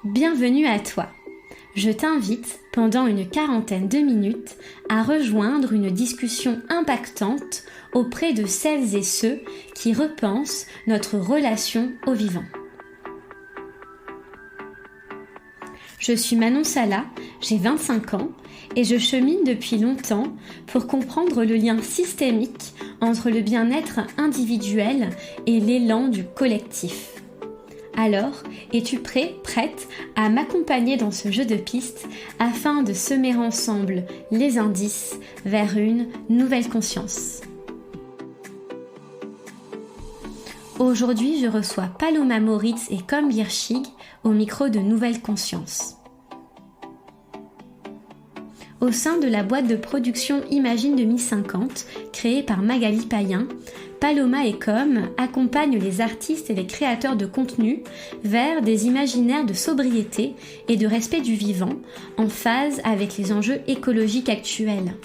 Bienvenue à toi. Je t'invite, pendant une quarantaine de minutes, à rejoindre une discussion impactante auprès de celles et ceux qui repensent notre relation au vivant. Je suis Manon Sala, j'ai 25 ans et je chemine depuis longtemps pour comprendre le lien systémique entre le bien-être individuel et l'élan du collectif. Alors, es-tu prête à m'accompagner dans ce jeu de pistes afin de semer ensemble les indices vers une nouvelle conscience? Aujourd'hui, je reçois Paloma Moritz et Com Girchig au micro de Nouvelle Conscience. Au sein de la boîte de production Imagine 2050, créée par Magali Payen, Paloma et Com accompagnent les artistes et les créateurs de contenu vers des imaginaires de sobriété et de respect du vivant, en phase avec les enjeux écologiques actuels.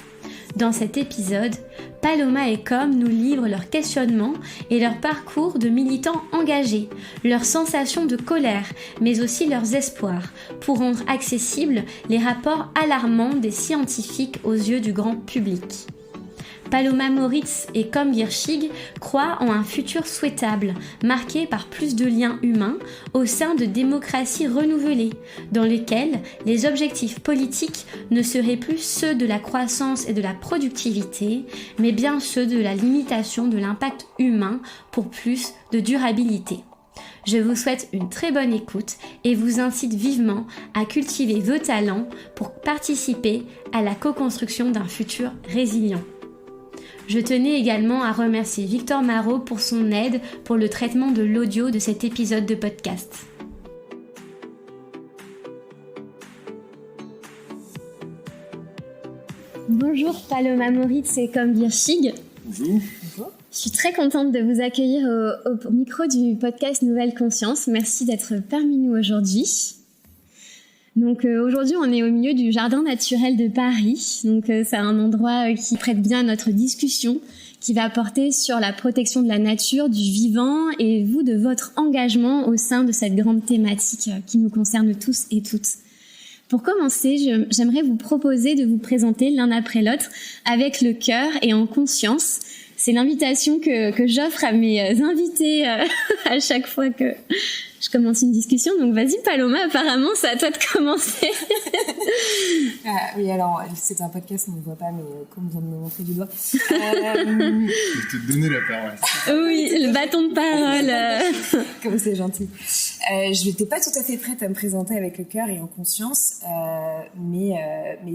Dans cet épisode, Paloma et Com nous livrent leurs questionnements et leur parcours de militants engagés, leurs sensations de colère, mais aussi leurs espoirs, pour rendre accessibles les rapports alarmants des scientifiques aux yeux du grand public. Paloma Moritz et Com Girchig croient en un futur souhaitable, marqué par plus de liens humains au sein de démocraties renouvelées, dans lesquelles les objectifs politiques ne seraient plus ceux de la croissance et de la productivité, mais bien ceux de la limitation de l'impact humain pour plus de durabilité. Je vous souhaite une très bonne écoute et vous incite vivement à cultiver vos talents pour participer à la co-construction d'un futur résilient. Je tenais également à remercier Victor Marot pour son aide pour le traitement de l'audio de cet épisode de podcast. Bonjour Paloma Moritz et Com Girchig. Bonjour. Je suis très contente de vous accueillir au micro du podcast Nouvelle Conscience. Merci d'être parmi nous aujourd'hui. Donc aujourd'hui, on est au milieu du jardin naturel de Paris. Donc c'est un endroit qui prête bien à notre discussion, qui va porter sur la protection de la nature, du vivant et vous de votre engagement au sein de cette grande thématique qui nous concerne tous et toutes. Pour commencer, j'aimerais vous proposer de vous présenter l'un après l'autre avec le cœur et en conscience. C'est l'invitation que j'offre à mes invités à chaque fois que je commence une discussion. Donc vas-y Paloma, apparemment c'est à toi de commencer. Oui, alors c'est un podcast, on ne voit pas, mais comme vient de me montrer du doigt. Je vais te donner la parole. Oui, le bâton de parole. Comme c'est gentil. Je n'étais pas tout à fait prête à me présenter avec le cœur et en conscience, mais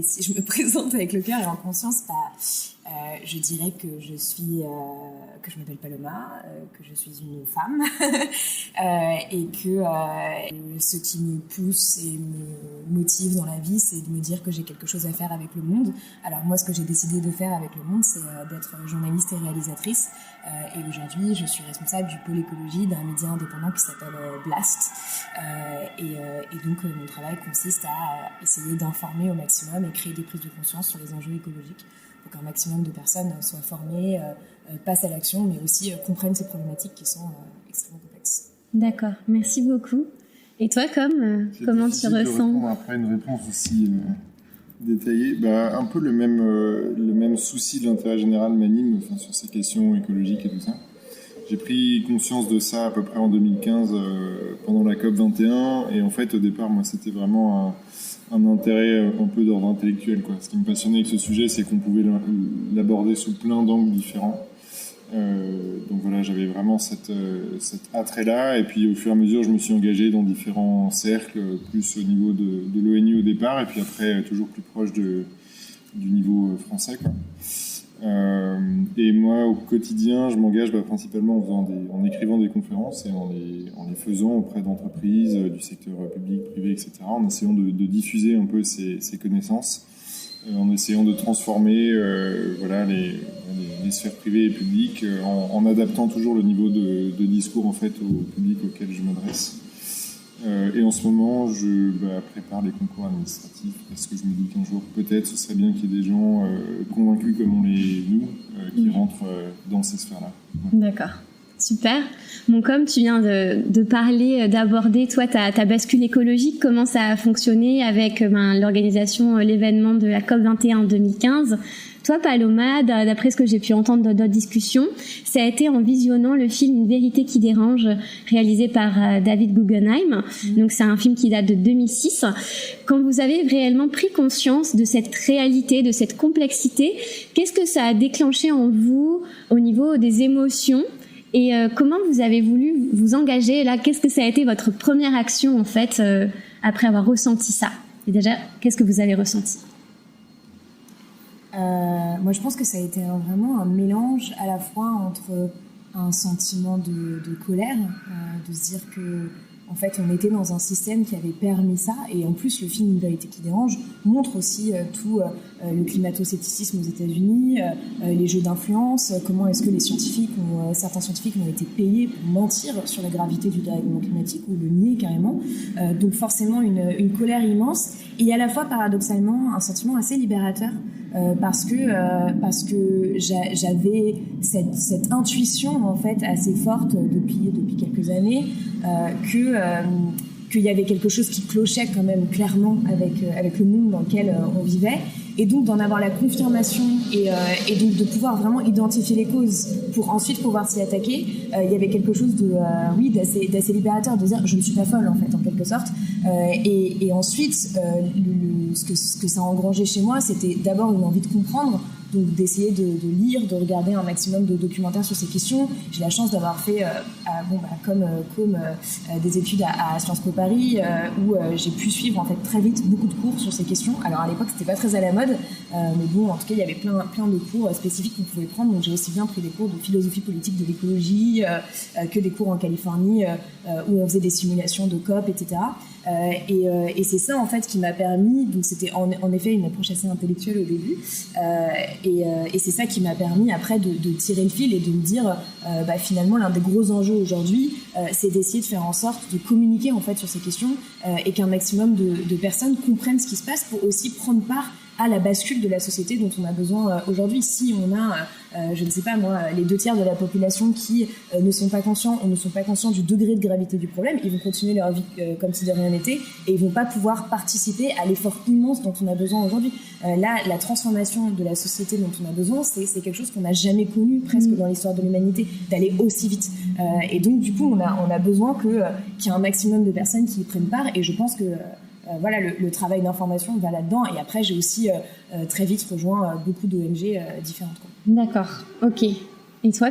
si je me présente avec le cœur et en conscience, je dirais que que je m'appelle Paloma, que je suis une femme, et que ce qui me pousse et me motive dans la vie, c'est de me dire que j'ai quelque chose à faire avec le monde. Alors moi, ce que j'ai décidé de faire avec le monde, c'est d'être journaliste et réalisatrice. Et aujourd'hui, je suis responsable du pôle écologie d'un média indépendant qui s'appelle Blast. Et donc, mon travail consiste à essayer d'informer au maximum et créer des prises de conscience sur les enjeux écologiques. Pour qu'un maximum de personnes soient formées, passent à l'action, mais aussi comprennent ces problématiques qui sont extrêmement complexes. D'accord, merci beaucoup. Et toi, comment tu ressens? Après une réponse aussi détaillée, un peu le même souci de l'intérêt général m'anime sur ces questions écologiques et tout ça. J'ai pris conscience de ça à peu près en 2015 pendant la COP 21 et en fait au départ moi c'était vraiment un intérêt un peu d'ordre intellectuel, quoi. Ce qui me passionnait avec ce sujet, c'est qu'on pouvait l'aborder sous plein d'angles différents. Donc voilà, j'avais vraiment cet attrait-là. Et puis au fur et à mesure, je me suis engagé dans différents cercles, plus au niveau de l'ONU au départ, et puis après toujours plus proche du niveau français, quoi. Et moi, au quotidien, je m'engage principalement en écrivant des conférences et en les faisant auprès d'entreprises, du secteur public, privé, etc., en essayant de diffuser un peu ces connaissances, en essayant de transformer les sphères privées et publiques, en adaptant toujours le niveau de discours en fait, au public auquel je m'adresse. Et en ce moment, je prépare les concours administratifs parce que je me dis qu'un jour, peut-être, ce serait bien qu'il y ait des gens convaincus comme on l'est nous, qui rentrent dans ces sphères-là. Ouais. D'accord. Super. Bon, comme tu viens de parler, d'aborder, toi, ta bascule écologique, comment ça a fonctionné avec l'organisation, l'événement de la COP21 en 2015. Toi, Paloma, d'après ce que j'ai pu entendre dans d'autres discussions, ça a été en visionnant le film Une vérité qui dérange, réalisé par David Guggenheim. Donc, c'est un film qui date de 2006. Quand vous avez réellement pris conscience de cette réalité, de cette complexité, qu'est-ce que ça a déclenché en vous au niveau des émotions? Et comment vous avez voulu vous engager là? Qu'est-ce que ça a été votre première action en fait après avoir ressenti ça? Et déjà, qu'est-ce que vous avez ressenti? Moi, je pense que ça a été vraiment un mélange à la fois entre un sentiment de colère, de se dire que en fait, on était dans un système qui avait permis ça, et en plus, le film Une vérité qui dérange montre aussi tout le climato-scepticisme aux États-Unis, les jeux d'influence, comment est-ce que les scientifiques, certains scientifiques ont été payés pour mentir sur la gravité du dérèglement climatique ou le nier carrément. Donc forcément une colère immense, et à la fois paradoxalement un sentiment assez libérateur. Parce que j'avais cette intuition en fait assez forte depuis quelques années qu'il y avait quelque chose qui clochait quand même clairement avec le monde dans lequel on vivait, et donc d'en avoir la confirmation et donc de pouvoir vraiment identifier les causes pour ensuite pouvoir s'y attaquer. Il y avait quelque chose d'assez libérateur, de dire je ne suis pas folle en fait, en quelque sorte. Et ensuite ce que ça a engrangé chez moi, c'était d'abord une envie de comprendre, donc d'essayer de lire, de regarder un maximum de documentaires sur ces questions. J'ai la chance d'avoir fait comme des études à Sciences Po Paris, où j'ai pu suivre en fait très vite beaucoup de cours sur ces questions. Alors à l'époque c'était pas très à la mode, mais bon, en tout cas il y avait plein de cours spécifiques qu'on pouvait prendre. Donc j'ai aussi bien pris des cours de philosophie politique de l'écologie que des cours en Californie où on faisait des simulations de COP, etc. Et c'est ça en fait qui m'a permis, donc c'était en effet une approche assez intellectuelle au début, et c'est ça qui m'a permis après de tirer le fil et de me dire finalement l'un des gros enjeux aujourd'hui c'est d'essayer de faire en sorte de communiquer en fait sur ces questions, et qu'un maximum de personnes comprennent ce qui se passe pour aussi prendre part à la bascule de la société dont on a besoin aujourd'hui. Si on a, je ne sais pas moi, les 2/3 de la population qui ne sont pas conscients ou ne sont pas conscients du degré de gravité du problème, ils vont continuer leur vie comme si de rien n'était, et ils vont pas pouvoir participer à l'effort immense dont on a besoin aujourd'hui. Là, la transformation de la société dont on a besoin, c'est quelque chose qu'on n'a jamais connu presque dans l'histoire de l'humanité, d'aller aussi vite. Et donc du coup, on a besoin qu'il y ait un maximum de personnes qui y prennent part, et je pense que le travail d'information va là-dedans. Et après, j'ai aussi très vite rejoint beaucoup d'ONG différentes. D'accord, ok. Et toi,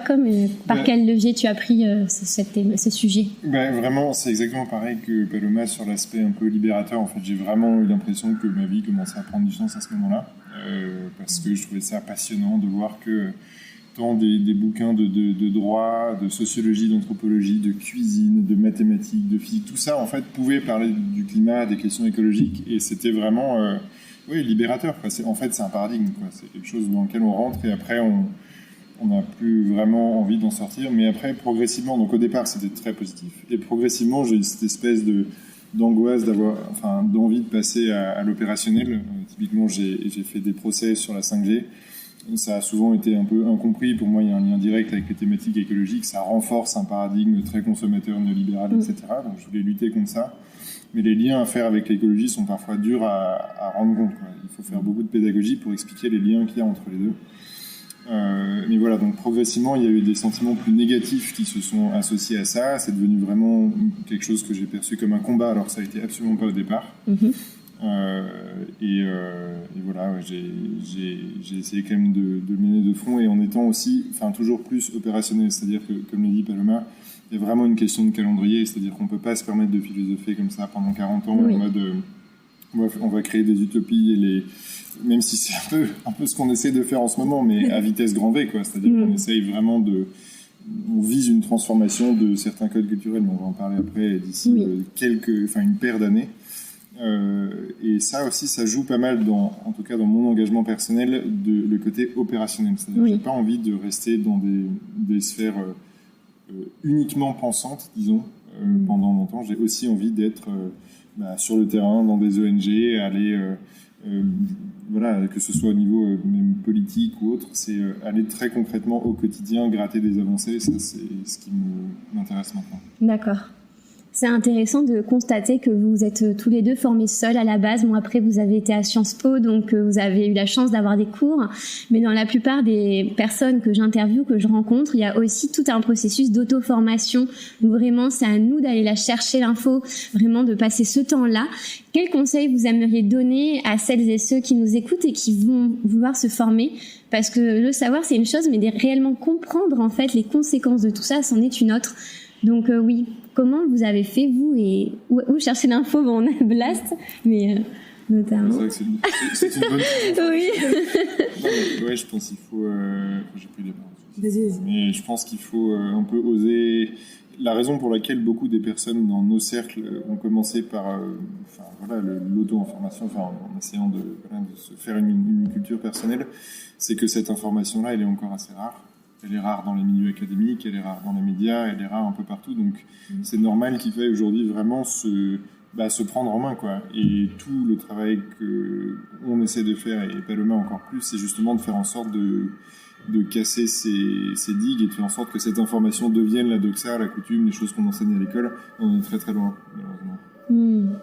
par quel levier tu as pris ce sujet? Vraiment, c'est exactement pareil que Paloma sur l'aspect un peu libérateur. En fait, j'ai vraiment eu l'impression que ma vie commençait à prendre du sens à ce moment-là, parce que je trouvais ça passionnant de voir que tant des bouquins de droit, de sociologie, d'anthropologie, de cuisine, de mathématiques, de physique, tout ça en fait pouvait parler du climat, des questions écologiques, et c'était vraiment libérateur, quoi. En fait, c'est un paradigme, quoi. C'est quelque chose dans lequel on rentre, et après on n'a plus vraiment envie d'en sortir. Mais après, progressivement, donc au départ c'était très positif, et progressivement j'ai eu cette espèce d'angoisse d'envie de passer à l'opérationnel. Typiquement, j'ai fait des procès sur la 5G. Ça a souvent été un peu incompris. Pour moi, il y a un lien direct avec les thématiques écologiques. Ça renforce un paradigme très consommateur, néolibéral, etc. Donc, je voulais lutter contre ça. Mais les liens à faire avec l'écologie sont parfois durs à rendre compte, quoi. Il faut faire beaucoup de pédagogie pour expliquer les liens qu'il y a entre les deux. Mais voilà, donc progressivement, il y a eu des sentiments plus négatifs qui se sont associés à ça. C'est devenu vraiment quelque chose que j'ai perçu comme un combat, alors que ça a été absolument pas au départ. Et voilà, j'ai essayé quand même de le mener de front, et en étant aussi, toujours plus opérationnel. C'est-à-dire que, comme l'a dit Paloma, il y a vraiment une question de calendrier. C'est-à-dire qu'on peut pas se permettre de philosopher comme ça pendant 40 ans, en mode on va créer des utopies, même si c'est un peu ce qu'on essaie de faire en ce moment, mais à vitesse grand V, quoi. C'est-à-dire qu'on essaye vraiment on vise une transformation de certains codes culturels, mais on va en parler après, d'ici une paire d'années. Et ça aussi, ça joue pas mal en tout cas dans mon engagement personnel, le côté opérationnel. C'est-à-dire que j'ai pas envie de rester dans des sphères uniquement pensantes, disons, pendant longtemps. J'ai aussi envie d'être sur le terrain, dans des ONG, aller voilà, que ce soit au niveau même politique ou autre, c'est aller très concrètement au quotidien, gratter des avancées, ça c'est ce qui m'intéresse maintenant. D'accord. C'est intéressant de constater que vous êtes tous les deux formés seuls à la base. Bon, après, vous avez été à Sciences Po, donc vous avez eu la chance d'avoir des cours. Mais dans la plupart des personnes que j'interviewe, que je rencontre, il y a aussi tout un processus d'auto-formation où vraiment, c'est à nous d'aller la chercher, l'info, vraiment de passer ce temps-là. Quels conseils vous aimeriez donner à celles et ceux qui nous écoutent et qui vont vouloir se former ? Parce que le savoir, c'est une chose, mais de réellement comprendre, en fait, les conséquences de tout ça, c'en est une autre. Donc oui, comment vous avez fait, vous, et où chercher l'info? Bon, on a Blast, mais notamment... C'est vrai que c'est une bonne question. Oui. Non, mais, ouais, je pense qu'il faut... j'ai pris les paroles. Vas-y. Mais je pense qu'il faut un peu oser... La raison pour laquelle beaucoup des personnes dans nos cercles ont commencé par l'auto-information, en essayant de se faire une culture personnelle, c'est que cette information-là, elle est encore assez rare. Elle est rare dans les milieux académiques, elle est rare dans les médias, elle est rare un peu partout. Donc, c'est normal qu'il faille aujourd'hui vraiment se prendre en main, quoi. Et tout le travail qu'on essaie de faire, et Paloma encore plus, c'est justement de faire en sorte de casser ces digues et de faire en sorte que cette information devienne la doxa, la coutume, les choses qu'on enseigne à l'école. On est très très loin, malheureusement.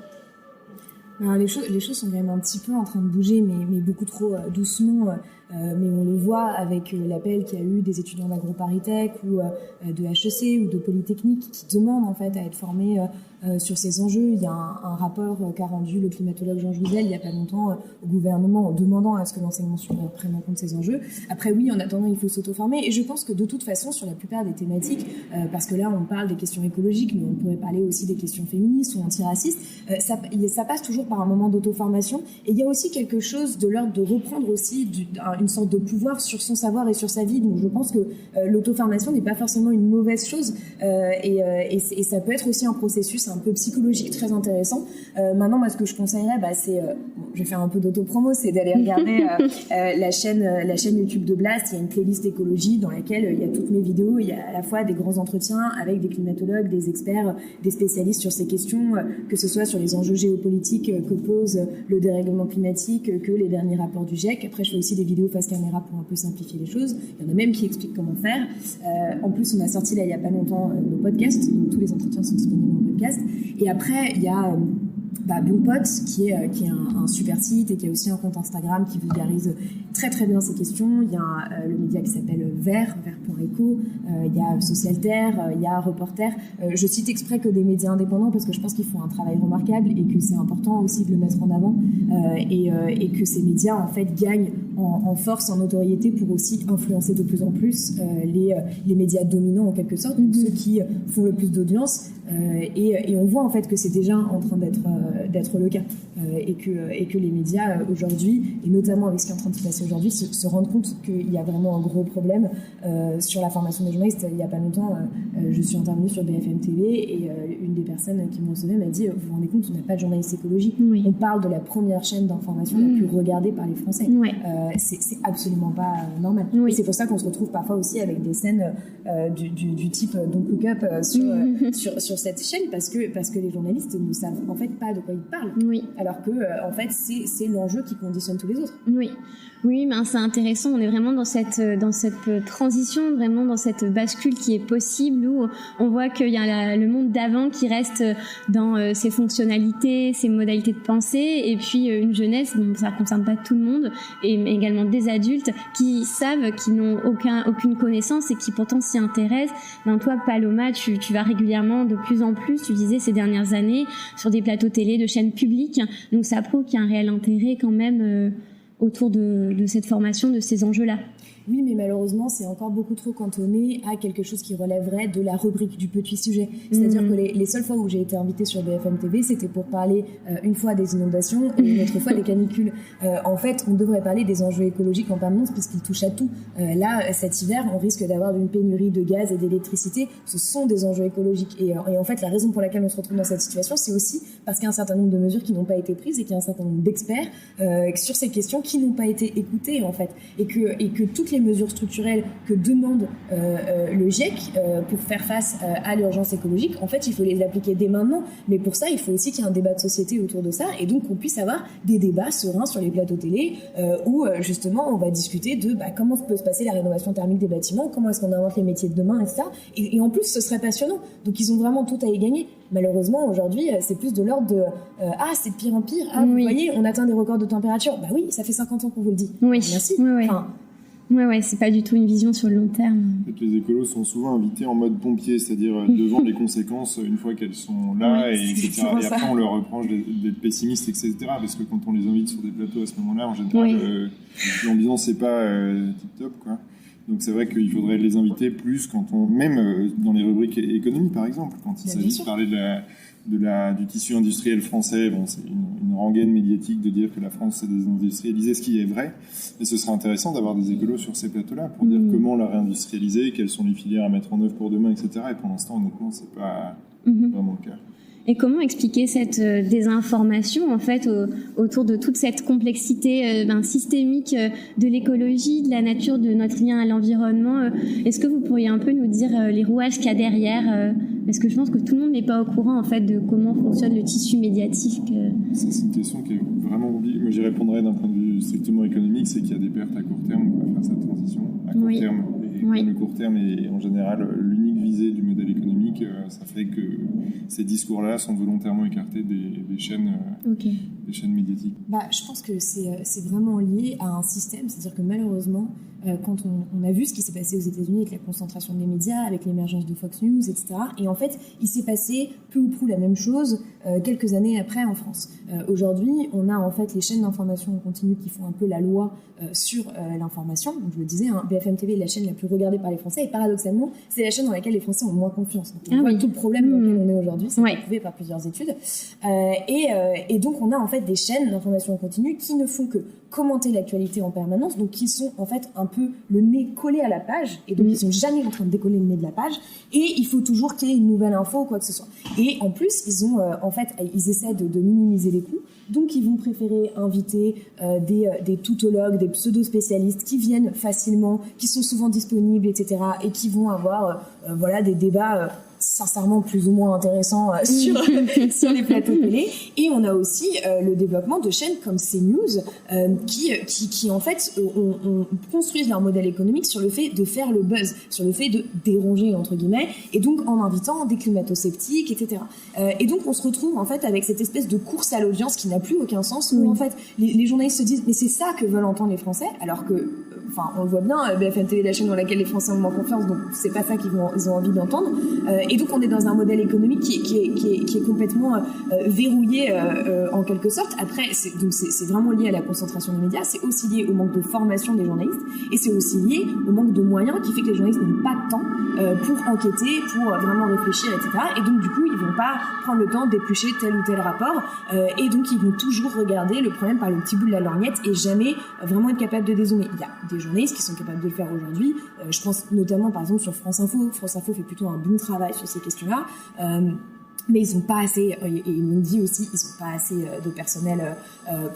Alors, les choses sont quand même un petit peu en train de bouger, mais beaucoup trop doucement. Mais on le voit avec l'appel qu'il y a eu des étudiants d'AgroParisTech ou de HEC ou de Polytechnique qui demandent en fait à être formés sur ces enjeux. Il y a un rapport qu'a rendu le climatologue Jean Jouzel il n'y a pas longtemps au gouvernement en demandant à ce que l'enseignement supérieur prenne en compte ces enjeux. Après oui, en attendant, il faut s'auto-former. Et je pense que de toute façon, sur la plupart des thématiques, parce que là on parle des questions écologiques, mais on pourrait parler aussi des questions féministes ou antiracistes, ça passe toujours par un moment d'auto-formation. Et il y a aussi quelque chose de l'ordre de reprendre aussi une sorte de pouvoir sur son savoir et sur sa vie. Donc je pense que l'auto-formation n'est pas forcément une mauvaise chose et ça peut être aussi un processus un peu psychologique très intéressant. Maintenant, moi, ce que je conseillerais, c'est, je vais faire un peu d'auto-promo, c'est d'aller regarder la chaîne YouTube de Blast. Il y a une playlist écologie dans laquelle il y a toutes mes vidéos. Il y a à la fois des grands entretiens avec des climatologues, des experts, des spécialistes sur ces questions, que ce soit sur les enjeux géopolitiques que pose le dérèglement climatique, que les derniers rapports du GIEC. Après, je fais aussi des vidéos face caméra pour un peu simplifier les choses. Il y en a même qui expliquent comment faire. En plus, on a sorti là il y a pas longtemps nos podcasts, donc tous les entretiens sont disponibles en podcast. Et après, il y a Bonpote qui est un super site et qui a aussi un compte Instagram qui vulgarise très très bien ces questions. Il y a le média qui s'appelle vert.eco, il y a Socialterre, il y a Reporter. Je cite exprès que des médias indépendants parce que je pense qu'ils font un travail remarquable et que c'est important aussi de le mettre en avant et que ces médias en fait gagnent en force, en notoriété pour aussi influencer de plus en plus les médias dominants en quelque sorte, ceux qui font le plus d'audience et on voit en fait que c'est déjà en train d'être le cas et que les médias aujourd'hui et notamment avec ce qui est en train de se passer aujourd'hui se rendent compte qu'il y a vraiment un gros problème sur la formation des journalistes. Il y a pas longtemps je suis intervenue sur BFM TV et une des personnes qui me recevait m'a dit vous vous rendez compte, on n'a pas de journaliste écologie, on parle de la première chaîne d'information la plus regardée par les Français. C'est absolument pas normal. Et c'est pour ça qu'on se retrouve parfois aussi avec des scènes du type Don't Look Up sur cette chaîne parce que les journalistes ne savent en fait pas de quoi ils parlent. Alors que en fait c'est l'enjeu qui conditionne tous les autres. Oui, mais c'est intéressant. On est vraiment dans cette transition, vraiment dans cette bascule qui est possible où on voit qu'il y a le monde d'avant qui reste dans ses fonctionnalités, ses modalités de pensée, et puis une jeunesse, bon, ça ne concerne pas tout le monde, et également des adultes qui savent, qui n'ont aucune connaissance et qui pourtant s'y intéressent. Ben, toi, Paloma, tu vas régulièrement de plus en plus, tu disais ces dernières années, sur des plateaux télé de chaînes publiques. Donc ça prouve qu'il y a un réel intérêt quand même autour de cette formation, de ces enjeux-là. Oui, mais malheureusement, c'est encore beaucoup trop cantonné à quelque chose qui relèverait de la rubrique du petit sujet. C'est-à-dire que les seules fois où j'ai été invitée sur BFM TV, c'était pour parler une fois des inondations et une autre fois des canicules. En fait, on devrait parler des enjeux écologiques en permanence puisqu'ils touchent à tout. Là, cet hiver, on risque d'avoir une pénurie de gaz et d'électricité. Ce sont des enjeux écologiques. Et en fait, la raison pour laquelle on se retrouve dans cette situation, c'est aussi parce qu'il y a un certain nombre de mesures qui n'ont pas été prises et qu'il y a un certain nombre d'experts sur ces questions qui n'ont pas été écoutées, en fait. Et que tout toutes les mesures structurelles que demande le GIEC pour faire face à l'urgence écologique, en fait, il faut les appliquer dès maintenant. Mais pour ça, il faut aussi qu'il y ait un débat de société autour de ça et donc qu'on puisse avoir des débats sereins sur les plateaux télé où justement on va discuter de comment peut se passer la rénovation thermique des bâtiments, comment est-ce qu'on invente les métiers de demain, etc. Et en plus, ce serait passionnant. Donc ils ont vraiment tout à y gagner. Malheureusement, aujourd'hui, c'est plus de l'ordre de c'est de pire en pire. Vous voyez, on atteint des records de température. Bah oui, ça fait 50 ans qu'on vous le dit. Oui. Merci. Oui. Ouais, c'est pas du tout une vision sur le long terme. En fait, les écolos sont souvent invités en mode pompier, c'est-à-dire devant les conséquences une fois qu'elles sont là, etc. Et après on leur reproche d'être pessimistes, etc. Parce que quand on les invite sur des plateaux à ce moment-là, en général, l'ambiance c'est pas tip-top, quoi. Donc c'est vrai qu'il faudrait les inviter plus même dans les rubriques économie par exemple, quand il s'agit de parler du tissu industriel français. Bon, c'est une rengaine médiatique de dire que la France s'est désindustrialisée, ce qui est vrai. Et ce serait intéressant d'avoir des écolos sur ces plateaux-là pour dire comment la réindustrialiser, quelles sont les filières à mettre en œuvre pour demain, etc. Et pour l'instant, honnêtement, c'est pas vraiment le cas. Et comment expliquer cette désinformation en fait autour de toute cette complexité systémique de l'écologie, de la nature, de notre lien à l'environnement? Est-ce que vous pourriez un peu nous dire les rouages qu'il y a derrière? Parce que je pense que tout le monde n'est pas au courant en fait de comment fonctionne le tissu médiatique. Ça, c'est une question qui est vraiment oubliée. Moi, j'y répondrais d'un point de vue strictement économique, c'est qu'il y a des pertes à court terme pour faire cette transition à court terme. Et le court terme est en général l'unique visée du modèle économique. Ça fait que ces discours-là sont volontairement écartés des chaînes médiatiques. Je pense que c'est vraiment lié à un système, c'est-à-dire que malheureusement, quand on a vu ce qui s'est passé aux États-Unis avec la concentration des médias, avec l'émergence de Fox News, etc. Et en fait, il s'est passé peu ou prou la même chose quelques années après en France. Aujourd'hui, on a en fait les chaînes d'information en continu qui font un peu la loi sur l'information. Donc je le disais, BFM TV est la chaîne la plus regardée par les Français et paradoxalement, c'est la chaîne dans laquelle les Français ont moins confiance. Donc on voit tout le problème dans lequel on est aujourd'hui, c'est prouvé par plusieurs études. Et donc on a en fait des chaînes d'information en continu qui ne font que commenter l'actualité en permanence, donc qui sont en fait un peu le nez collé à la page, et donc ils sont jamais en train de décoller le nez de la page, et il faut toujours qu'il y ait une nouvelle info ou quoi que ce soit. Et en plus, ils essaient de minimiser les coûts, donc ils vont préférer inviter des toutologues, des pseudo-spécialistes qui viennent facilement, qui sont souvent disponibles, etc., et qui vont avoir des débats sincèrement plus ou moins intéressant sur les plateaux télé. Et on a aussi le développement de chaînes comme CNews qui en fait on construisent leur modèle économique sur le fait de faire le buzz, sur le fait de déranger entre guillemets, et donc en invitant des climato-sceptiques, etc. Et donc on se retrouve en fait avec cette espèce de course à l'audience qui n'a plus aucun sens, où en fait les journalistes se disent mais c'est ça que veulent entendre les Français, alors que on le voit bien, BFM TV est la chaîne dans laquelle les Français ont moins confiance, donc c'est pas ça qu'ils ont envie d'entendre. Et donc on est dans un modèle économique qui est complètement verrouillé en quelque sorte. Après, c'est vraiment lié à la concentration des médias, c'est aussi lié au manque de formation des journalistes, et c'est aussi lié au manque de moyens qui fait que les journalistes n'ont pas de temps pour enquêter, pour vraiment réfléchir, etc. Et donc du coup, ils vont pas prendre le temps d'éplucher tel ou tel rapport, et donc ils vont toujours regarder le problème par le petit bout de la lorgnette et jamais vraiment être capable de dézoomer. Il y a des journalistes qui sont capables de le faire aujourd'hui. Je pense notamment par exemple sur France Info. France Info fait plutôt un bon travail sur ces questions-là. Mais ils n'ont pas assez, et ils m'ont dit aussi, ils n'ont pas assez de personnel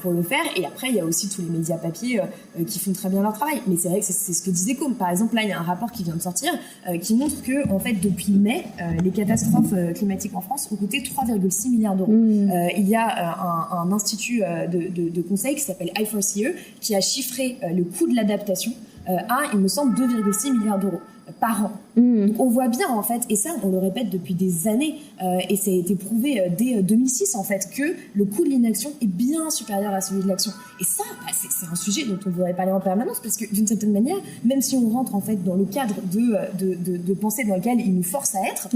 pour le faire. Et après, il y a aussi tous les médias papier qui font très bien leur travail. Mais c'est vrai que c'est ce que disait Com. Par exemple, là, il y a un rapport qui vient de sortir qui montre que, en fait, depuis mai, les catastrophes climatiques en France ont coûté 3,6 milliards d'euros. Il y a un institut de conseil qui s'appelle I4CE qui a chiffré le coût de l'adaptation à, il me semble, 2,6 milliards d'euros par an. Donc on voit bien en fait, et ça on le répète depuis des années, et ça a été prouvé dès 2006 en fait, que le coût de l'inaction est bien supérieur à celui de l'action. Et ça, c'est un sujet dont on devrait parler en permanence, parce que d'une certaine manière, même si on rentre en fait dans le cadre de pensée dans lequel il nous force à être,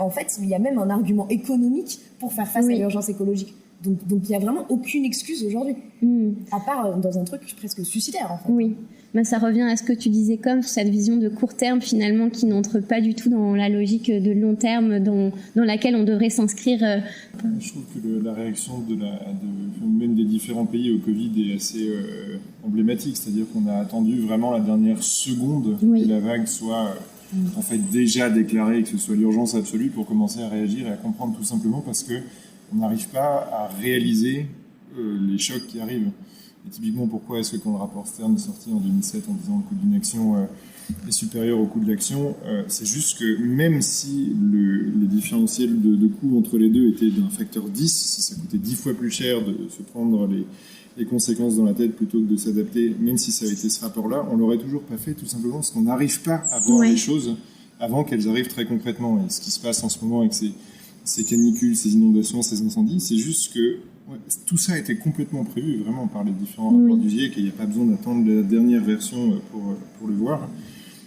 en fait il y a même un argument économique pour faire face à l'urgence écologique. Donc il n'y a vraiment aucune excuse aujourd'hui, à part dans un truc presque suicidaire en fait. Oui, ça revient à ce que tu disais comme sur cette vision de court terme finalement qui n'entre pas du tout dans la logique de long terme dans laquelle on devrait s'inscrire. Je trouve que la réaction même des différents pays au Covid est assez emblématique, c'est-à-dire qu'on a attendu vraiment la dernière seconde que la vague soit en fait déjà déclarée et que ce soit l'urgence absolue pour commencer à réagir et à comprendre tout simplement parce que on n'arrive pas à réaliser les chocs qui arrivent. Et typiquement, pourquoi est-ce que quand le rapport Stern est sorti en 2007 en disant que le coût d'une action est supérieur au coût de l'action, c'est juste que même si le différentiel de coût entre les deux était d'un facteur 10, si ça coûtait 10 fois plus cher de se prendre les conséquences dans la tête plutôt que de s'adapter, même si ça avait été ce rapport-là, on l'aurait toujours pas fait, tout simplement parce qu'on n'arrive pas à voir les choses avant qu'elles arrivent très concrètement. Et ce qui se passe en ce moment avec ces canicules, ces inondations, ces incendies, c'est juste que tout ça a été complètement prévu vraiment par les différents rapports du GIEC, et il n'y a pas besoin d'attendre la dernière version pour le voir.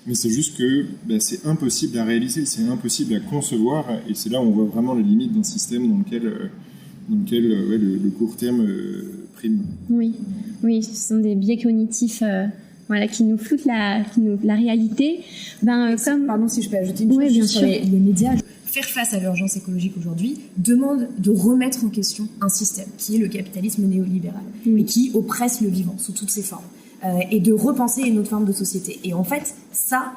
Mais c'est juste que c'est impossible à réaliser, c'est impossible à concevoir, et c'est là où on voit vraiment les limites d'un système dans lequel le court terme prime. Oui, ce sont des biais cognitifs qui nous floutent la réalité. Pardon si je peux ajouter une chose bien sur sûr. Les médias. Faire face à l'urgence écologique aujourd'hui demande de remettre en question un système qui est le capitalisme néolibéral et qui oppresse le vivant sous toutes ses formes. Et de repenser une autre forme de société. Et en fait, ça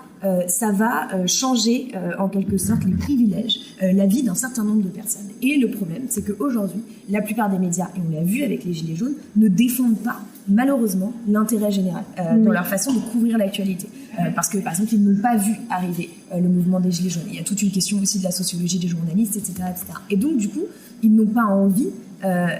va changer en quelque sorte les privilèges, la vie d'un certain nombre de personnes. Et le problème, c'est qu'aujourd'hui, la plupart des médias, et on l'a vu avec les Gilets jaunes, ne défendent pas, malheureusement, l'intérêt général dans leur façon de couvrir l'actualité. Parce que, par exemple, ils n'ont pas vu arriver le mouvement des Gilets jaunes. Il y a toute une question aussi de la sociologie des journalistes, etc. Et donc, du coup, ils n'ont pas envie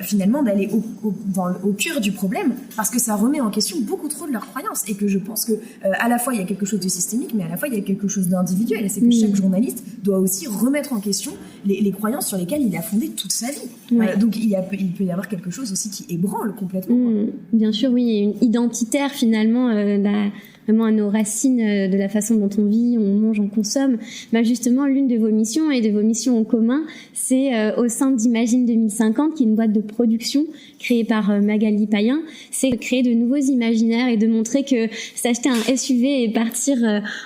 finalement d'aller au cœur du problème, parce que ça remet en question beaucoup trop de leurs croyances, et que je pense que à la fois il y a quelque chose de systémique, mais à la fois il y a quelque chose d'individuel, et c'est que chaque journaliste doit aussi remettre en question les croyances sur lesquelles il a fondé toute sa vie. Donc il peut y avoir quelque chose aussi qui ébranle complètement. Bien sûr, oui, une identitaire finalement, vraiment à nos racines, de la façon dont on vit, on mange, on consomme. Justement, l'une de vos missions et de vos missions en commun, c'est au sein d'Imagine 2050, qui est une boîte de production créée par Magali Payen, c'est de créer de nouveaux imaginaires et de montrer que s'acheter un SUV et partir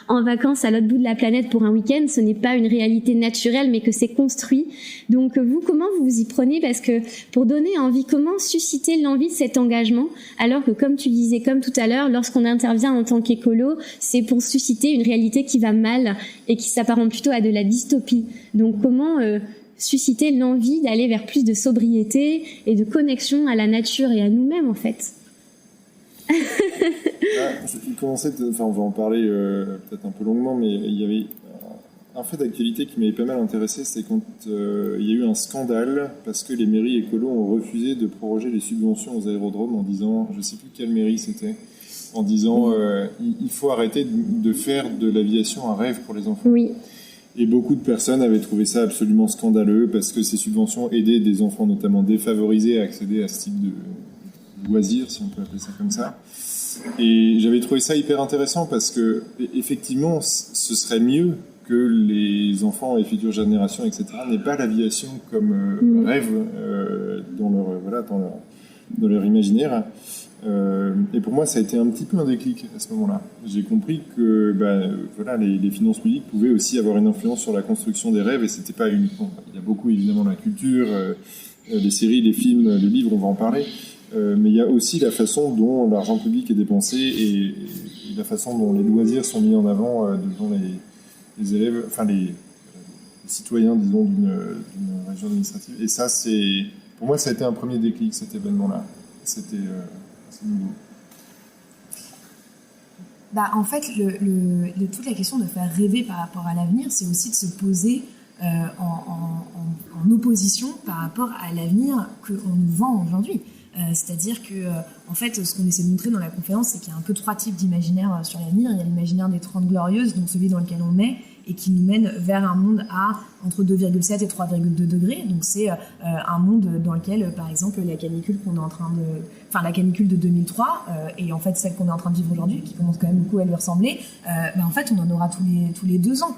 en vacances à l'autre bout de la planète pour un week-end, ce n'est pas une réalité naturelle, mais que c'est construit. Donc vous, comment vous vous y prenez? Parce que pour donner envie, comment susciter l'envie de cet engagement, alors que comme tu disais, comme tout à l'heure, lorsqu'on intervient en tant qu'écolo, c'est pour susciter une réalité qui va mal et qui s'apparente plutôt à de la dystopie. Donc comment susciter l'envie d'aller vers plus de sobriété et de connexion à la nature et à nous-mêmes, en fait? On va en parler peut-être un peu longuement, mais il y avait un fait d'actualité qui m'avait pas mal intéressé, c'est quand il y a eu un scandale parce que les mairies écolos ont refusé de proroger les subventions aux aérodromes en disant, je sais plus quelle mairie c'était, en disant il faut arrêter de faire de l'aviation un rêve pour les enfants. Oui. Et beaucoup de personnes avaient trouvé ça absolument scandaleux parce que ces subventions aidaient des enfants notamment défavorisés à accéder à ce type de loisirs, si on peut appeler ça comme ça. Et j'avais trouvé ça hyper intéressant parce que effectivement, ce serait mieux que les enfants et futures générations, etc., n'aient pas l'aviation comme rêve dans leur imaginaire. Et pour moi, ça a été un petit peu un déclic à ce moment-là. J'ai compris que les finances publiques pouvaient aussi avoir une influence sur la construction des rêves, et c'était pas uniquement. Il y a beaucoup évidemment la culture, les séries, les films, les livres, on va en parler. Mais il y a aussi la façon dont l'argent public est dépensé et la façon dont les loisirs sont mis en avant devant les élèves, les citoyens, disons, d'une région administrative. Et ça, pour moi, ça a été un premier déclic, cet événement-là. C'était nouveau. En fait, toute la question de faire rêver par rapport à l'avenir, c'est aussi de se poser en opposition par rapport à l'avenir qu'on nous vend aujourd'hui. C'est-à-dire que, en fait, ce qu'on essaie de montrer dans la conférence, c'est qu'il y a un peu 3 types d'imaginaire sur l'avenir. Il y a l'imaginaire des 30 glorieuses, donc celui dans lequel on est, et qui nous mène vers un monde à entre 2,7 et 3,2 degrés. Donc c'est un monde dans lequel, par exemple, la canicule la canicule de 2003, et en fait celle qu'on est en train de vivre aujourd'hui, qui commence quand même beaucoup à lui ressembler, en fait on en aura tous les 2 ans.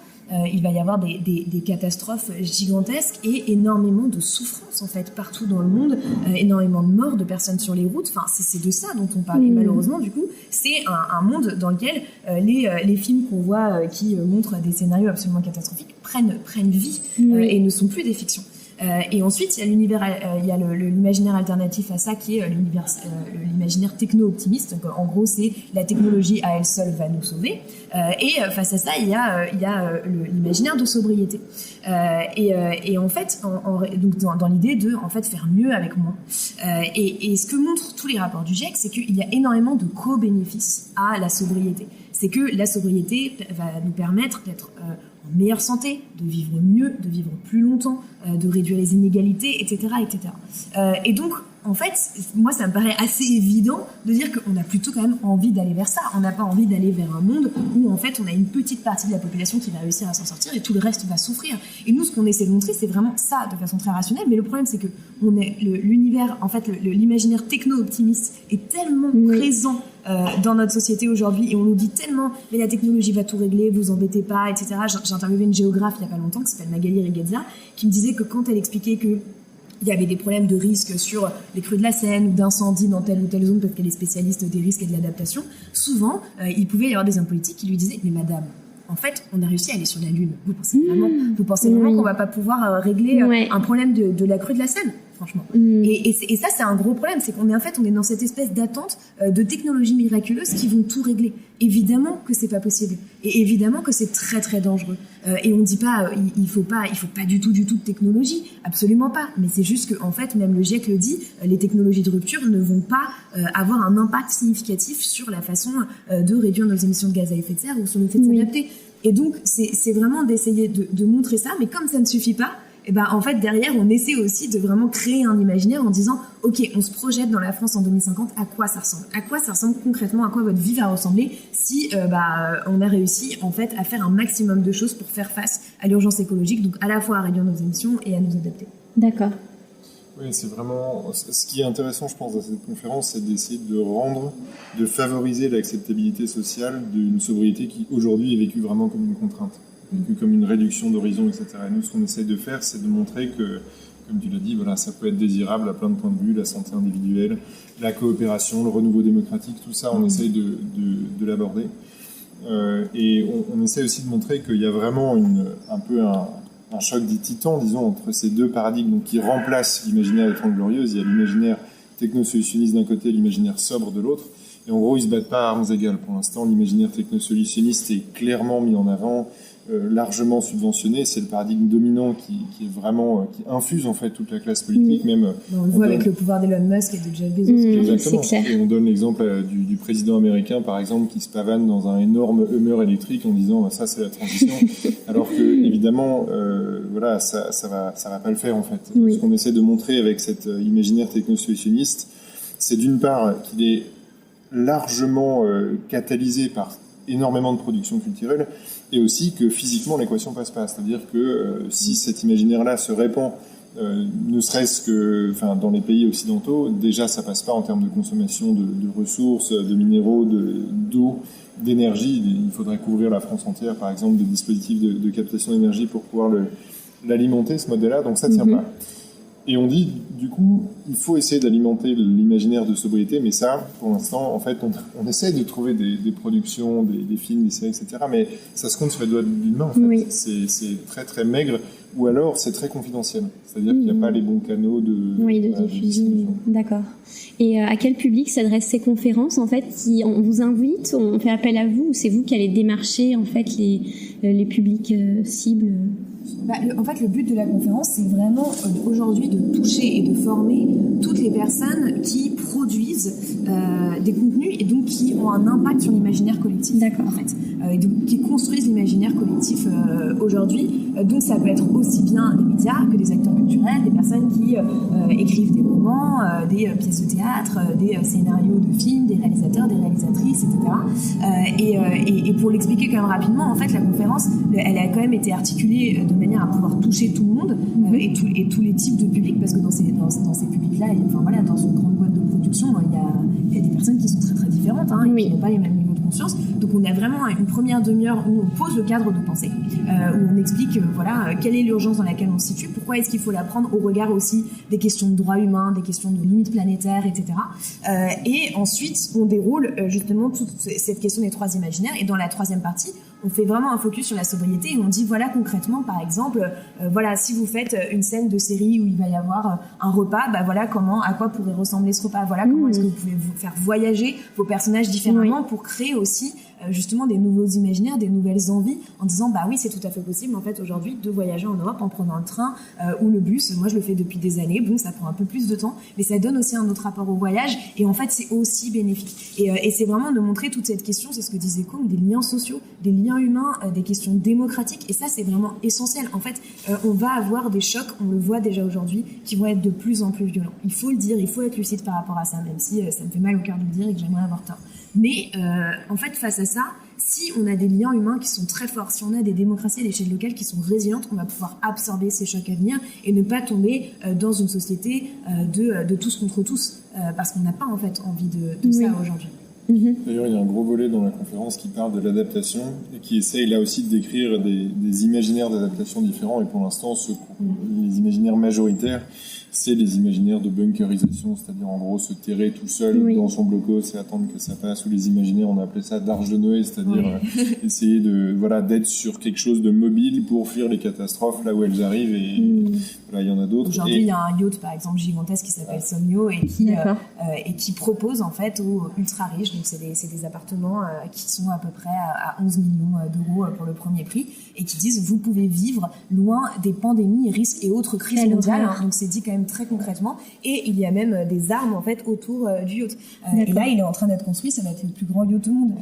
Il va y avoir des catastrophes gigantesques et énormément de souffrances en fait partout dans le monde, énormément de morts, de personnes sur les routes. Enfin, c'est de ça dont on parle. Et malheureusement, du coup, c'est un monde dans lequel les films qu'on voit qui montrent des scénarios absolument catastrophiques prennent vie et ne sont plus des fictions. Et ensuite, il y a l'imaginaire alternatif à ça qui est l'imaginaire techno-optimiste. Donc, en gros, c'est la technologie à elle seule va nous sauver. Et face à ça, il y a l'imaginaire de sobriété. Et en fait, donc dans l'idée de en fait faire mieux avec moins. Et ce que montrent tous les rapports du GIEC, c'est qu'il y a énormément de co-bénéfices à la sobriété. C'est que la sobriété va nous permettre d'être en meilleure santé, de vivre mieux, de vivre plus longtemps, de réduire les inégalités, etc., etc. Et donc, en fait, moi, ça me paraît assez évident de dire qu'on a plutôt quand même envie d'aller vers ça. On n'a pas envie d'aller vers un monde où, en fait, on a une petite partie de la population qui va réussir à s'en sortir et tout le reste va souffrir. Et nous, ce qu'on essaie de montrer, c'est vraiment ça de façon très rationnelle. Mais le problème, c'est que l'univers, en fait, l'imaginaire techno-optimiste est tellement présent dans notre société aujourd'hui et on nous dit tellement mais la technologie va tout régler, vous embêtez pas, etc. J'ai interviewé une géographe il y a pas longtemps qui s'appelle Magali Rigazia qui me disait que quand elle expliquait que il y avait des problèmes de risque sur les crues de la Seine ou d'incendie dans telle ou telle zone parce qu'elle est spécialiste des risques et de l'adaptation, souvent il pouvait y avoir des hommes politiques qui lui disaient mais madame, en fait, on a réussi à aller sur la Lune. Vous pensez vraiment qu'on va pas pouvoir régler un problème de la crue de la Seine, franchement. Et ça, c'est un gros problème. C'est qu'on est, en fait, on est dans cette espèce d'attente de technologies miraculeuses qui vont tout régler. Évidemment que c'est pas possible. Et évidemment que c'est très, très dangereux. Et on dit pas, il faut pas du tout de technologie. Absolument pas. Mais c'est juste que, en fait, même le GIEC le dit, les technologies de rupture ne vont pas avoir un impact significatif sur la façon de réduire nos émissions de gaz à effet de serre ou sur le fait de s'adapter. Et donc, c'est vraiment d'essayer de montrer ça, mais comme ça ne suffit pas, et ben, en fait, derrière, on essaie aussi de vraiment créer un imaginaire en disant, OK, on se projette dans la France en 2050, à quoi ça ressemble? À quoi ça ressemble concrètement? À quoi votre vie va ressembler si, on a réussi, en fait, à faire un maximum de choses pour faire face à l'urgence écologique, donc à la fois à réduire nos émissions et à nous adapter. D'accord. Oui, c'est vraiment... Ce qui est intéressant, je pense, dans cette conférence, c'est d'essayer de favoriser l'acceptabilité sociale d'une sobriété qui, aujourd'hui, est vécue vraiment comme une contrainte, vécue comme une réduction d'horizon, etc. Et nous, ce qu'on essaie de faire, c'est de montrer que, comme tu l'as dit, voilà, ça peut être désirable à plein de points de vue, la santé individuelle, la coopération, le renouveau démocratique, tout ça, on essaie de l'aborder. Et on essaie aussi de montrer qu'il y a vraiment un peu un choc des titans, disons, entre ces deux paradigmes donc, qui remplacent l'imaginaire des Trente Glorieuses. Il y a l'imaginaire techno-solutionniste d'un côté et l'imaginaire sobre de l'autre. Et en gros, ils ne se battent pas à armes égales. Pour l'instant, l'imaginaire techno-solutionniste est clairement mis en avant, largement subventionné. C'est le paradigme dominant qui est vraiment, qui infuse en fait toute la classe politique. Même, on le voit avec le pouvoir d'Elon Musk et de Jeff Bezos. Exactement. C'est clair. Et on donne l'exemple du président américain, par exemple, qui se pavane dans un énorme Hummer électrique en disant ça c'est la transition, alors que évidemment, voilà, ça va pas le faire en fait. Oui. Ce qu'on essaie de montrer avec cet imaginaire techno-solutionniste, c'est d'une part qu'il est largement catalysé par énormément de production culturelle, et aussi que physiquement l'équation passe pas. C'est-à-dire que si cet imaginaire-là se répand, ne serait-ce que dans les pays occidentaux, déjà ça passe pas en termes de consommation de ressources, de minéraux, d'eau, d'énergie. Il faudrait couvrir la France entière, par exemple, de dispositifs de captation d'énergie pour pouvoir l'alimenter, ce modèle-là, donc ça tient pas. Et on dit, du coup, il faut essayer d'alimenter l'imaginaire de sobriété, mais ça, pour l'instant, en fait, on essaie de trouver des productions, des films, des séries, etc., mais ça se compte sur les doigts d'une main, en fait. Oui. C'est très, très maigre, ou alors c'est très confidentiel. C'est-à-dire qu'il n'y a pas les bons canaux de diffusion. D'accord. Et à quel public s'adressent ces conférences, en fait? On vous invite, on fait appel à vous, ou c'est vous qui allez démarcher, en fait, les publics cibles? En fait, le but de la conférence, c'est vraiment aujourd'hui de toucher et de former toutes les personnes qui produisent des contenus et donc qui ont un impact sur l'imaginaire collectif. D'accord. En fait, et donc qui construisent l'imaginaire collectif aujourd'hui. Donc ça peut être aussi bien des médias que des acteurs culturels, des personnes qui écrivent des romans, des pièces de théâtre, des scénarios de films, des réalisateurs, des réalisatrices, etc. Et pour l'expliquer quand même rapidement, en fait, la conférence, elle a quand même été articulée de manière à pouvoir toucher tout le monde et tous les types de publics, parce que dans ces publics-là, dans une grande boîte de production, il y a des personnes qui sont très très différentes, et qui n'ont pas les mêmes niveaux de conscience. Donc on a vraiment une première demi-heure où on pose le cadre de pensée, où on explique quelle est l'urgence dans laquelle on se situe, pourquoi est-ce qu'il faut la prendre au regard aussi des questions de droits humains, des questions de limites planétaires, etc. Et ensuite on déroule justement toute cette question des trois imaginaires, et dans la troisième partie, on fait vraiment un focus sur la sobriété et on dit voilà concrètement par exemple voilà si vous faites une scène de série où il va y avoir un repas, bah voilà à quoi pourrait ressembler ce repas, voilà comment est-ce que vous pouvez vous faire voyager vos personnages différemment pour créer aussi justement des nouveaux imaginaires, des nouvelles envies, en disant bah oui c'est tout à fait possible en fait aujourd'hui de voyager en Europe en prenant le train ou le bus. Moi je le fais depuis des années, bon ça prend un peu plus de temps mais ça donne aussi un autre rapport au voyage et en fait c'est aussi bénéfique et c'est vraiment de montrer toute cette question, c'est ce que disait Combe, des liens sociaux, des liens humains, des questions démocratiques et ça c'est vraiment essentiel. En fait on va avoir des chocs, on le voit déjà aujourd'hui, qui vont être de plus en plus violents. Il faut le dire, il faut être lucide par rapport à ça, même si ça me fait mal au cœur de le dire et que j'aimerais avoir tort. Mais en fait, face à ça, si on a des liens humains qui sont très forts, si on a des démocraties à l'échelle locale qui sont résilientes, on va pouvoir absorber ces chocs à venir et ne pas tomber dans une société de tous contre tous, parce qu'on n'a pas en fait envie de ça aujourd'hui. D'ailleurs, il y a un gros volet dans la conférence qui parle de l'adaptation et qui essaye là aussi de décrire des imaginaires d'adaptation différents. Et pour l'instant, les imaginaires majoritaires, c'est les imaginaires de bunkerisation, c'est-à-dire en gros se terrer tout seul dans son blocos et attendre que ça passe, ou les imaginaires, on a appelé ça d'Arche de Noé, c'est-à-dire essayer d'être sur quelque chose de mobile pour fuir les catastrophes là où elles arrivent, et voilà, il y en a d'autres. Aujourd'hui, il y a un yacht par exemple gigantesque qui s'appelle Somnio et qui propose en fait aux ultra riches, donc c'est des appartements qui sont à peu près à 11 millions d'euros pour le premier prix, et qui disent vous pouvez vivre loin des pandémies, risques et autres crises mondiales, donc c'est dit quand même très concrètement, et il y a même des armes en fait autour du yacht. Et là, il est en train d'être construit, ça va être le plus grand yacht au monde.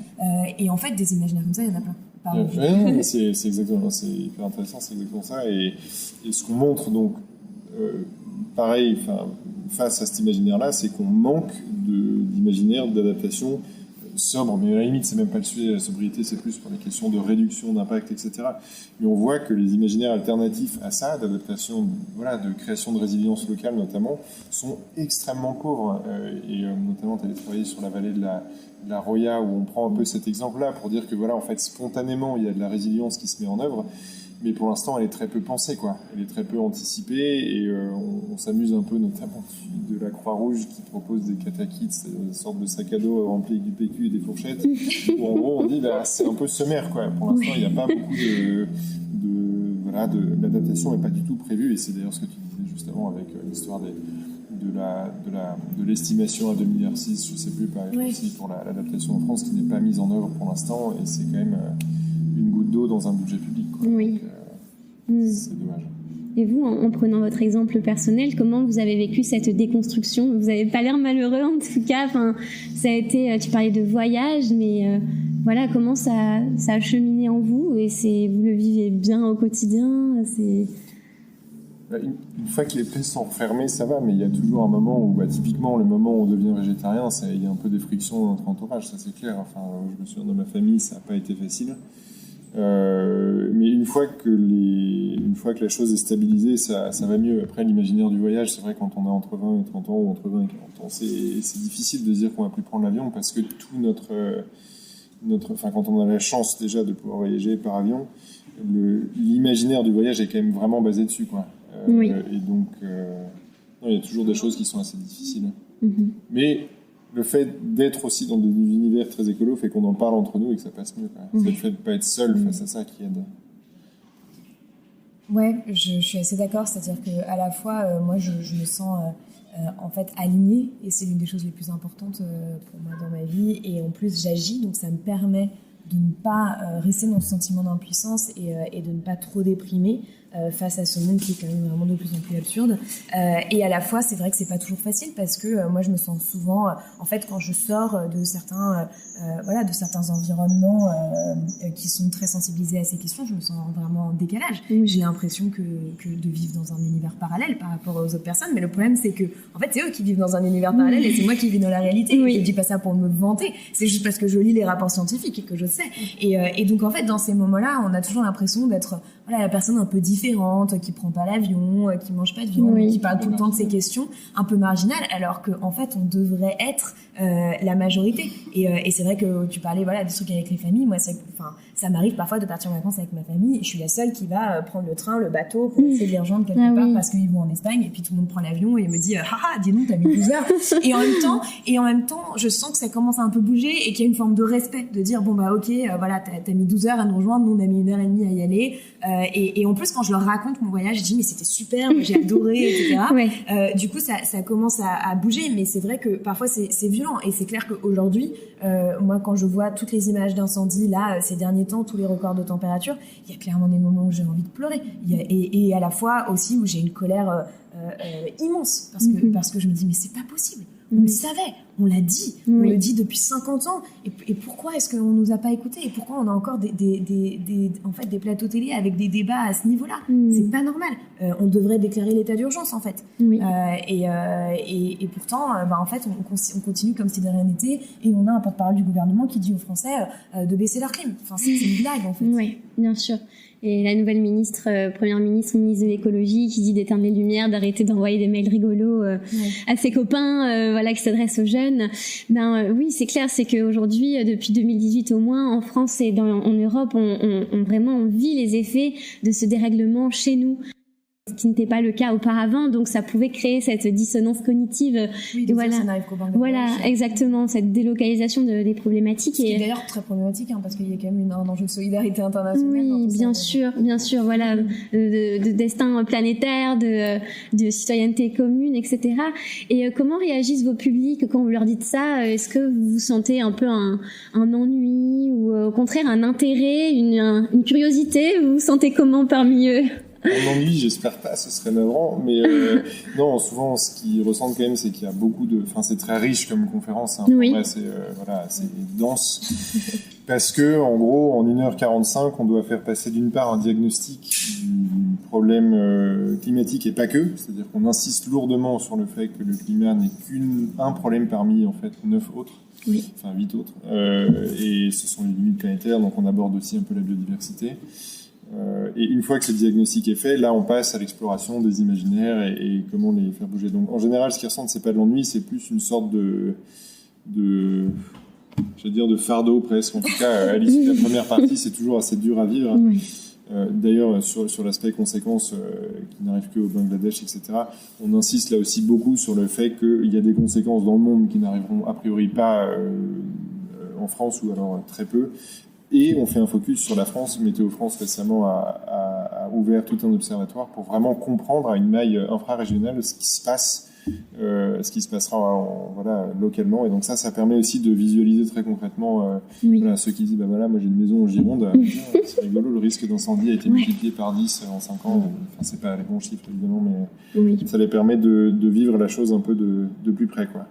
Et en fait, des imaginaires comme ça, il y en a plein. C'est exactement, c'est hyper intéressant, c'est exactement ça. Et ce qu'on montre donc, pareil, face à cet imaginaire-là, c'est qu'on manque d'imaginaire, d'adaptation sobre, mais à la limite c'est même pas le sujet, la sobriété c'est plus pour les questions de réduction d'impact, etc. Mais on voit que les imaginaires alternatifs à ça, d'adaptation, voilà, de création de résilience locale notamment, sont extrêmement pauvres, et notamment tu allais travailler sur la vallée de la Roya où on prend un peu cet exemple-là pour dire que voilà, en fait spontanément il y a de la résilience qui se met en œuvre, mais pour l'instant elle est très peu pensée, quoi. Elle est très peu anticipée, et on s'amuse un peu notamment de la Croix-Rouge qui propose des katakits, une sorte de sac à dos rempli avec du PQ et des fourchettes, où en gros on dit c'est un peu sommaire, quoi. Pour l'instant il n'y a pas beaucoup l'adaptation n'est pas du tout prévue, et c'est d'ailleurs ce que tu disais juste avant avec l'histoire de l'estimation à 2,6 milliards, je sais plus, par exemple, aussi pour l'adaptation en France, qui n'est pas mise en œuvre pour l'instant, et c'est quand même une goutte d'eau dans un budget public, quoi. Oui. Donc, c'est dommage. Et vous, en prenant votre exemple personnel, comment vous avez vécu cette déconstruction ? Vous n'avez pas l'air malheureux en tout cas. Enfin, ça a été. Tu parlais de voyage, mais voilà, comment ça a cheminé en vous, et vous le vivez bien au quotidien. Une fois que les plaies sont refermées, ça va, mais il y a toujours un moment où, typiquement, le moment où on devient végétarien, il y a un peu des frictions dans notre entourage, ça c'est clair. Enfin, je me souviens, dans ma famille, ça n'a pas été facile. Mais une fois que la chose est stabilisée, ça va mieux. Après, l'imaginaire du voyage, c'est vrai, quand on a entre 20 et 30 ans ou entre 20 et 40 ans, c'est difficile de se dire qu'on va plus prendre l'avion, parce que tout quand on a la chance déjà de pouvoir voyager par avion, l'imaginaire du voyage est quand même vraiment basé dessus, quoi. Et donc, il y a toujours des choses qui sont assez difficiles. Mais le fait d'être aussi dans des univers très écolos fait qu'on en parle entre nous et que ça passe mieux, quoi. C'est le fait de ne pas être seul face à ça qui aide. Ouais, je suis assez d'accord. C'est-à-dire qu'à la fois, moi, je me sens en fait alignée, et c'est l'une des choses les plus importantes pour moi dans ma vie. Et en plus, j'agis, donc ça me permet de ne pas rester dans ce sentiment d'impuissance et de ne pas trop déprimer face à ce monde qui est quand même vraiment de plus en plus absurde. Et à la fois, c'est vrai que c'est pas toujours facile, parce que moi, je me sens souvent, en fait, quand je sors de certains environnements qui sont très sensibilisés à ces questions, je me sens vraiment en décalage. J'ai l'impression que de vivre dans un univers parallèle par rapport aux autres personnes, mais le problème, c'est que, en fait, c'est eux qui vivent dans un univers parallèle et c'est moi qui vis dans la réalité. Je dis pas ça pour me vanter, c'est juste parce que je lis les rapports scientifiques et que je sais. Et donc, en fait, dans ces moments-là, on a toujours l'impression d'être, la personne un peu différente, qui prend pas l'avion, qui mange pas de viande, qui parle tout le temps de ces questions un peu marginales, alors qu'en fait, on devrait être la majorité. Et c'est vrai que tu parlais, des trucs avec les familles. Moi, Ça m'arrive parfois de partir en vacances avec ma famille et je suis la seule qui va prendre le train, le bateau pour essayer de les rejoindre quelque part parce qu'ils vont en Espagne et puis tout le monde prend l'avion et me dit haha, dis donc, t'as mis 12 heures. Et en même temps, je sens que ça commence à un peu bouger et qu'il y a une forme de respect, de dire bon bah ok, voilà, t'as mis 12 heures à nous rejoindre, nous on a mis 1h30 à y aller. Et en plus, quand je leur raconte mon voyage, je dis mais c'était super, j'ai adoré, etc. Du coup, ça commence à bouger, mais c'est vrai que parfois c'est violent et c'est clair qu'aujourd'hui, moi quand je vois toutes les images d'incendie là ces derniers temps, tous les records de température, il y a clairement des moments où j'ai envie de pleurer et à la fois aussi où j'ai une colère immense parce que je me dis mais c'est pas possible. On le savait, on l'a dit, on le dit depuis 50 ans. Et pourquoi est-ce qu'on nous a pas écoutés? Et pourquoi on a encore en fait, des plateaux télé avec des débats à ce niveau-là? C'est pas normal. On devrait déclarer l'état d'urgence, en fait. Et pourtant, en fait, on continue comme si de rien n'était. Et on a un porte-parole du gouvernement qui dit aux Français de baisser leur clim. Enfin, c'est une blague, en fait. Oui, bien sûr. Et la nouvelle première ministre de l'écologie, qui dit d'éteindre les lumières, d'arrêter d'envoyer des mails rigolos à ses copains, voilà, qui s'adressent aux jeunes. Oui, c'est clair, c'est qu'aujourd'hui, depuis 2018 au moins, en France et en Europe, on vit les effets de ce dérèglement chez nous, ce qui n'était pas le cas auparavant, donc ça pouvait créer cette dissonance cognitive. Oui, voilà, ça n'arrive qu'au Bangladesh. Voilà, exactement, cette délocalisation des problématiques. Ce qui est d'ailleurs très problématique, parce qu'il y a quand même un enjeu de solidarité internationale. Oui, bien sûr, voilà, de destin planétaire, de citoyenneté commune, etc. Et comment réagissent vos publics quand vous leur dites ça? Est-ce que vous sentez un peu un ennui ou au contraire un intérêt, une curiosité? Vous vous sentez comment parmi eux? Un ennui, j'espère pas, ce serait navrant, mais non, souvent ce qu'ils ressentent quand même, c'est qu'il y a beaucoup c'est très riche comme conférence, Oui. C'est dense, parce que en gros, en 1h45, on doit faire passer d'une part un diagnostic du problème climatique et pas que, c'est-à-dire qu'on insiste lourdement sur le fait que le climat n'est qu'un problème parmi en fait 9 autres. Oui. Enfin 8 autres, et ce sont les limites planétaires, donc on aborde aussi un peu la biodiversité. Et une fois que ce diagnostic est fait, là on passe à l'exploration des imaginaires et comment les faire bouger. Donc en général, ce qu'ils ressentent, c'est pas de l'ennui, c'est plus une sorte de fardeau presque. En tout cas, à l'issue de la première partie, c'est toujours assez dur à vivre. Oui. D'ailleurs, sur l'aspect conséquences qui n'arrivent qu'au Bangladesh, etc., on insiste là aussi beaucoup sur le fait qu'il y a des conséquences dans le monde qui n'arriveront a priori pas en France, ou alors très peu. Et on fait un focus sur la France. Météo France récemment a ouvert tout un observatoire pour vraiment comprendre à une maille infrarégionale ce qui se passe, ce qui se passera localement. Et donc ça permet aussi de visualiser très concrètement ceux qui disent moi j'ai une maison en Gironde, c'est rigolo, le risque d'incendie a été multiplié par 10 en 5 ans. Enfin, c'est pas les bons chiffres évidemment, mais ça les permet de vivre la chose un peu de plus près, quoi.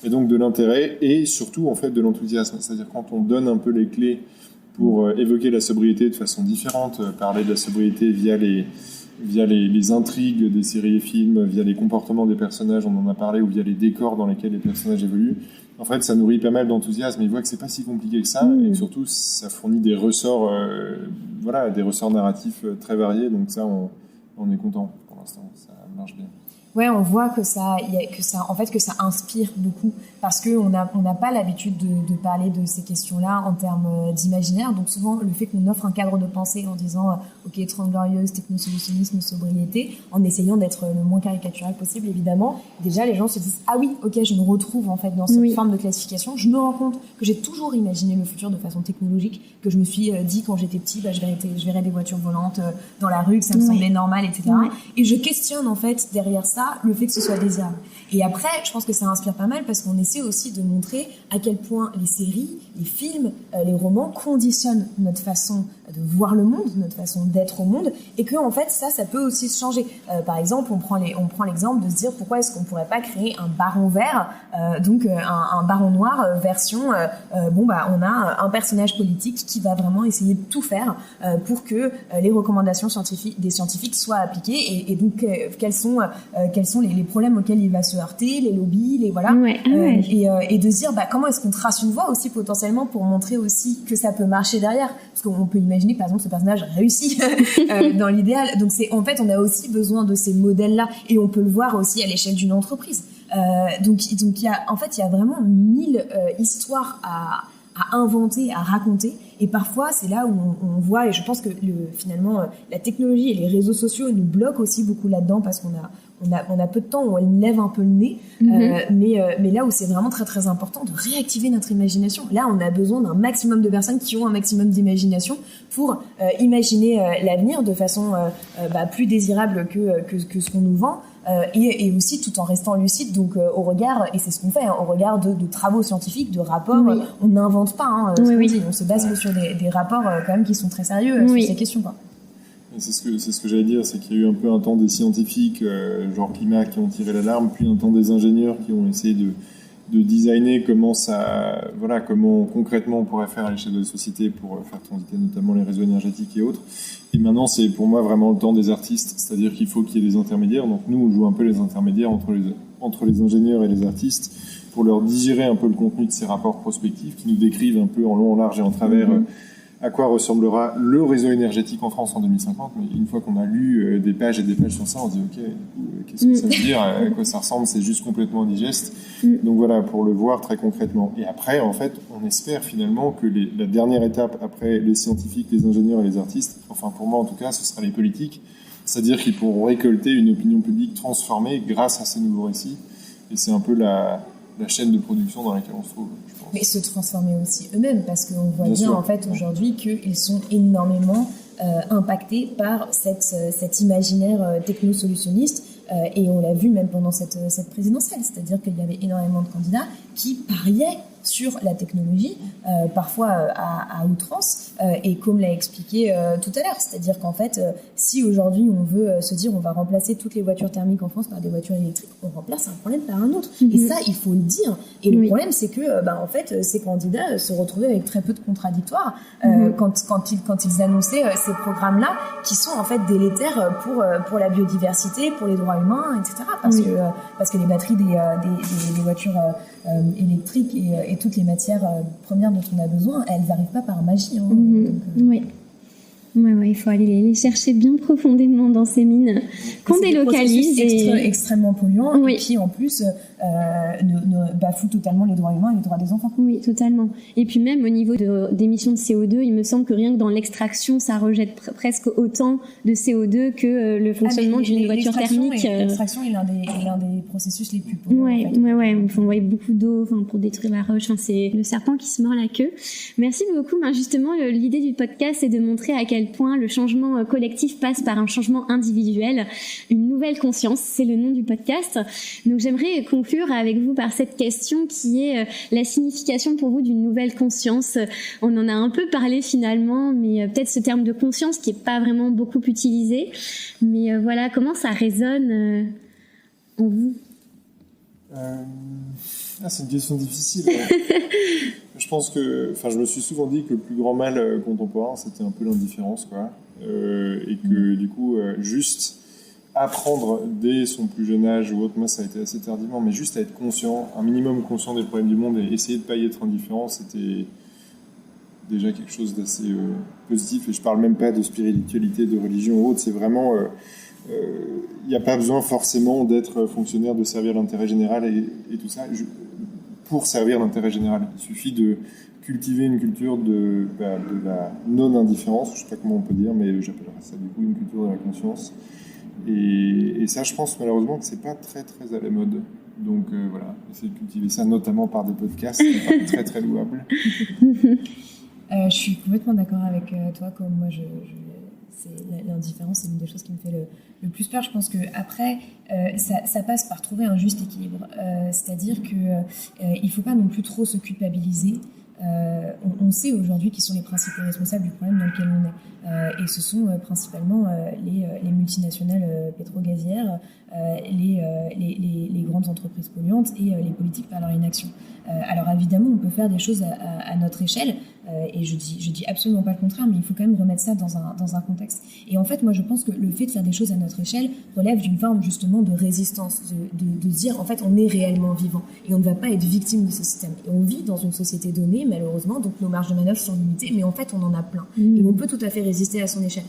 Et donc de l'intérêt et surtout en fait de l'enthousiasme. C'est-à-dire quand on donne un peu les clés pour évoquer la sobriété de façon différente, parler de la sobriété via les intrigues des séries et films, via les comportements des personnages, on en a parlé, ou via les décors dans lesquels les personnages évoluent. En fait, ça nourrit pas mal d'enthousiasme. Ils voient que c'est pas si compliqué que ça, et que surtout, ça fournit des ressorts, des ressorts narratifs très variés. Donc ça, on est content pour l'instant. Ça marche bien. Ouais, on voit que ça inspire beaucoup parce que on n'a pas l'habitude de parler de ces questions-là en termes d'imaginaire. Donc souvent, le fait qu'on offre un cadre de pensée en disant ok, 30 glorieuses, technosolutionnisme, sobriété, en essayant d'être le moins caricatural possible, évidemment, déjà les gens se disent ah oui, ok, je me retrouve en fait dans cette forme de classification. Je me rends compte que j'ai toujours imaginé le futur de façon technologique, que je me suis dit quand j'étais petit, je verrais des voitures volantes dans la rue, que ça me semblait normal, etc. Et je questionne en fait derrière ça le fait que ce soit désirable. Et après, je pense que ça inspire pas mal parce qu'on essaie aussi de montrer à quel point les séries, les films, les romans conditionnent notre façon de voir le monde, notre façon d'être au monde, et que en fait ça peut aussi se changer. Par exemple, on prend l'exemple de se dire pourquoi est-ce qu'on pourrait pas créer un baron vert, donc un baron noir version on a un personnage politique qui va vraiment essayer de tout faire pour que les recommandations des scientifiques soient appliquées et donc quels sont les problèmes auxquels il va se heurter, les lobbies, et de se dire comment est-ce qu'on trace une voie aussi potentiellement pour montrer aussi que ça peut marcher derrière, parce qu'on peut imaginer que par exemple ce personnage réussit dans l'idéal. Donc on a aussi besoin de ces modèles-là et on peut le voir aussi à l'échelle d'une entreprise. Donc il y a vraiment 1000 histoires à inventer, à raconter. Et parfois, c'est là où on voit, et je pense que finalement, la technologie et les réseaux sociaux nous bloquent aussi beaucoup là-dedans parce qu'on a peu de temps où elle lève un peu le nez. Mais là où c'est vraiment très très important de réactiver notre imagination. Là, on a besoin d'un maximum de personnes qui ont un maximum d'imagination pour imaginer l'avenir de façon plus désirable que ce qu'on nous vend. Et aussi tout en restant lucide, donc au regard, et c'est ce qu'on fait, au regard de travaux scientifiques, de rapports. On n'invente pas, on se base sur des rapports quand même qui sont très sérieux sur ces questions, quoi. C'est ce que j'allais dire, c'est qu'il y a eu un peu un temps des scientifiques, genre climat, qui ont tiré l'alarme, puis un temps des ingénieurs qui ont essayé de designer comment concrètement on pourrait faire à l'échelle de la société pour faire transiter notamment les réseaux énergétiques et autres. Et maintenant, c'est pour moi vraiment le temps des artistes, c'est-à-dire qu'il faut qu'il y ait des intermédiaires. Donc nous, on joue un peu les intermédiaires entre les ingénieurs et les artistes pour leur digérer un peu le contenu de ces rapports prospectifs qui nous décrivent un peu en long, en large et en travers à quoi ressemblera le réseau énergétique en France en 2050. Mais une fois qu'on a lu des pages et des pages sur ça, on se dit ok, qu'est-ce que ça veut dire, à quoi ça ressemble, c'est juste complètement indigeste. Donc voilà, pour le voir très concrètement. Et après, en fait, on espère finalement que la dernière étape après les scientifiques, les ingénieurs et les artistes, enfin pour moi en tout cas, ce sera les politiques, c'est-à-dire qu'ils pourront récolter une opinion publique transformée grâce à ces nouveaux récits. Et c'est un peu la chaîne de production dans laquelle on se trouve, je pense. Mais se transformer aussi eux-mêmes, parce qu'on voit bien en fait aujourd'hui qu'ils sont énormément impactés par cet imaginaire techno-solutionniste, et on l'a vu même pendant cette présidentielle, c'est-à-dire qu'il y avait énormément de candidats qui pariaient sur la technologie, parfois à outrance, et comme l'a expliqué tout à l'heure, c'est-à-dire qu'en fait, si aujourd'hui on veut se dire on va remplacer toutes les voitures thermiques en France par des voitures électriques, on remplace un problème par un autre. Et ça, il faut le dire. Et le problème, c'est que en fait, ces candidats se retrouvaient avec très peu de contradictoires quand ils annonçaient ces programmes-là, qui sont en fait délétères pour la biodiversité, pour les droits humains, etc. Parce que les batteries des voitures électriques et toutes les matières premières dont on a besoin, elles n'arrivent pas par magie. Il faut aller les chercher bien profondément dans ces mines qu'on délocalise. C'est extrêmement polluant et qui en plus bafoue totalement les droits humains et les droits des enfants. Oui, totalement. Et puis même au niveau d'émissions de CO2, il me semble que rien que dans l'extraction, ça rejette presque autant de CO2 que le fonctionnement d'une voiture thermique. L'extraction est l'un des processus les plus polluants. Il faut envoyer beaucoup d'eau pour détruire la roche. C'est le serpent qui se mord la queue. Merci beaucoup. Justement, l'idée du podcast, c'est de montrer à quel point le changement collectif passe par un changement individuel, une nouvelle conscience. C'est le nom du podcast. Donc j'aimerais conclure avec vous par cette question qui est la signification pour vous d'une nouvelle conscience. On en a un peu parlé finalement, mais peut-être ce terme de conscience qui est pas vraiment beaucoup utilisé. Mais voilà, comment ça résonne en vous? C'est une question difficile. Je pense que, je me suis souvent dit que le plus grand mal contemporain, c'était un peu l'indifférence, quoi. Et que du coup, juste apprendre dès son plus jeune âge ou autre, moi ça a été assez tardivement, mais juste à être conscient, un minimum conscient des problèmes du monde et essayer de ne pas y être indifférent, c'était déjà quelque chose d'assez positif. Et je parle même pas de spiritualité, de religion ou autre, c'est vraiment... il n'y a pas besoin forcément d'être fonctionnaire, de servir l'intérêt général et tout ça pour servir l'intérêt général. Il suffit de cultiver une culture de la non-indifférence, je ne sais pas comment on peut dire, mais j'appellerais ça du coup une culture de la conscience. Et ça, je pense malheureusement que c'est pas très très à la mode. Donc voilà, essayer de cultiver ça notamment par des podcasts, c'est très très louable. Je suis complètement d'accord avec toi. Comme moi, l'indifférence, c'est une des choses qui me fait le plus peur. Je pense que après, ça passe par trouver un juste équilibre. C'est-à-dire que il faut pas non plus trop se culpabiliser. On sait aujourd'hui qui sont les principaux responsables du problème dans lequel on est. Et ce sont principalement les multinationales pétro-gazières, les grandes entreprises polluantes et les politiques par leur inaction. Alors évidemment, on peut faire des choses à notre échelle, et je dis absolument pas le contraire, mais il faut quand même remettre ça dans un contexte. Et en fait, moi, je pense que le fait de faire des choses à notre échelle relève d'une forme justement de résistance, de dire en fait on est réellement vivant et on ne va pas être victime de ce système. Et on vit dans une société donnée, malheureusement, donc nos marges de manœuvre sont limitées, mais en fait on en a plein. Et on peut tout à fait résister à son échelle.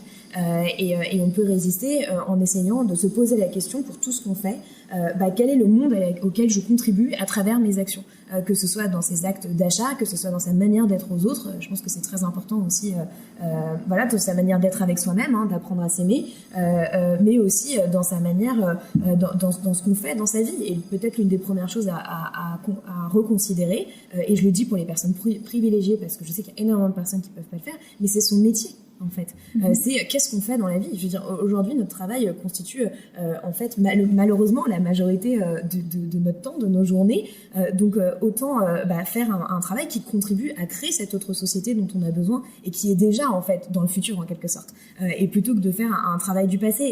Et on peut résister en essayant de se poser la question pour tout ce qu'on fait, quel est le monde auquel je contribue à travers mes actions, que ce soit dans ses actes d'achat, que ce soit dans sa manière d'être aux autres, l'autre. Je pense que c'est très important aussi, voilà, de sa manière d'être avec soi-même, hein, d'apprendre à s'aimer, mais aussi dans sa manière, dans ce qu'on fait dans sa vie. Et peut-être l'une des premières choses à reconsidérer, et je le dis pour les personnes privilégiées, parce que je sais qu'il y a énormément de personnes qui peuvent pas le faire, mais c'est son métier. En fait, c'est qu'est-ce qu'on fait dans la vie. Je veux dire, aujourd'hui, notre travail constitue en fait malheureusement la majorité de notre temps, de nos journées. Donc autant faire un travail qui contribue à créer cette autre société dont on a besoin et qui est déjà en fait dans le futur en quelque sorte. Et plutôt que de faire un travail du passé.